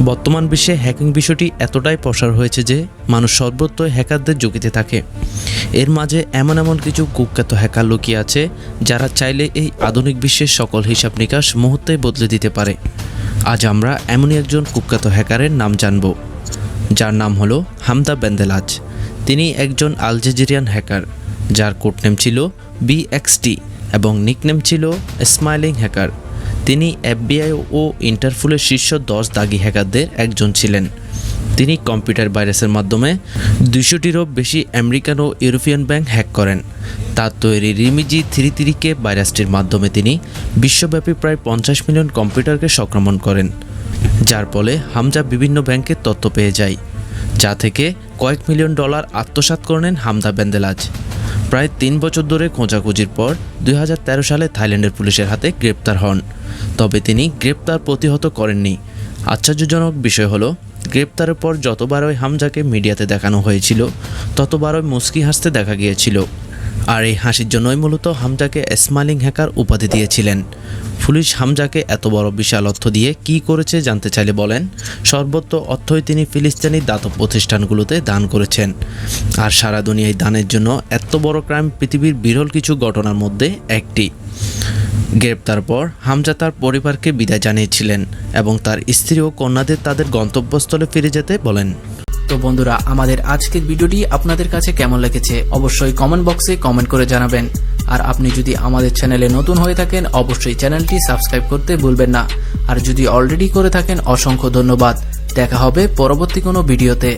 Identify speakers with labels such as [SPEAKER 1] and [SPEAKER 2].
[SPEAKER 1] বর্তমান বিশ্বে হ্যাকিং বিষয়টি এতটাই প্রসার হয়েছে যে মানুষ সর্বত্রই হ্যাকারদের ঝুঁকিতে থাকে। এর মাঝে এমন কিছু কুখ্যাত হ্যাকার লুকিয়ে আছে যারা চাইলে এই আধুনিক বিশ্বের সকল হিসাব নিকাশ মুহূর্তেই বদলে দিতে পারে। আজ আমরা এমনই একজন কুখ্যাত হ্যাকারের নাম জানব, যার নাম হলো হামদা বেন্দেলাজ। তিনি একজন আলজেরিয়ান হ্যাকার, যার কোডনেম ছিল BXT এবং নিকনেম ছিল স্মাইলিং হ্যাকার। তিনি FBI ও ইন্টারপোলের শীর্ষ 10 দাগি হ্যাকারদের একজন ছিলেন। তিনি কম্পিউটার ভাইরাসের মাধ্যমে 200টিরও বেশি আমেরিকান ও ইউরোপিয়ান ব্যাংক হ্যাক করেন। তার তৈরি রিমিজি 33K ভাইরাসটির মাধ্যমে তিনি বিশ্বব্যাপী প্রায় 50 মিলিয়ন কম্পিউটারকে সংক্রমণ করেন, যার ফলে হামজা বিভিন্ন ব্যাংকের তথ্য পেয়ে যায়, যা থেকে কয়েক মিলিয়ন ডলার আত্মসাৎ করে নেন হামদা বেন্দেলাজ। প্রায় 3 বছর ধরে খোঁজাখুঁজির পর 2013 সালে থাইল্যান্ডের পুলিশের হাতে গ্রেপ্তার হন। তবে তিনি গ্রেপ্তার প্রতিহত করেননি। আশ্চর্যজনক বিষয় হলো, গ্রেপ্তারের পর যতবারই হামজাকে মিডিয়াতে দেখানো হয়েছিল ততবারই মুচকি হাসতে দেখা গিয়েছিল। আর এই হাসির জন্যই মূলত হামজাকে স্মাইলিং হ্যাকার উপাধি দিয়েছিলেন। পুলিশ হামজাকে এত বড় বিশাল অর্থ দিয়ে কি করেছে জানতে চাইলে বলেন, সর্বত্র অর্থই তিনি ফিলিস্তিনি দাতব্য প্রতিষ্ঠানগুলোতে দান করেছেন। আর সারা দুনিয়ায় দানের জন্য এত বড় ক্রাইম পৃথিবীর বিরল কিছু ঘটনার মধ্যে একটি। গ্রেপ্তার পর হামজা তার পরিবারকে বিদায় জানিয়েছিলেন এবং তার স্ত্রী ও কন্যাদের তাদের গন্তব্যস্থলে ফিরে যেতে বলেন।
[SPEAKER 2] তো বন্ধুরা, আমাদের আজকের ভিডিওটি আপনাদের কাছে কেমন লেগেছে অবশ্যই কমেন্ট বক্সে কমেন্ট করে জানাবেন। আর আপনি যদি আমাদের চ্যানেলে নতুন হয়ে থাকেন অবশ্যই চ্যানেলটি সাবস্ক্রাইব করতে ভুলবেন না। আর যদি অলরেডি করে থাকেন অসংখ্য ধন্যবাদ। দেখা হবে পরবর্তী কোনো ভিডিওতে।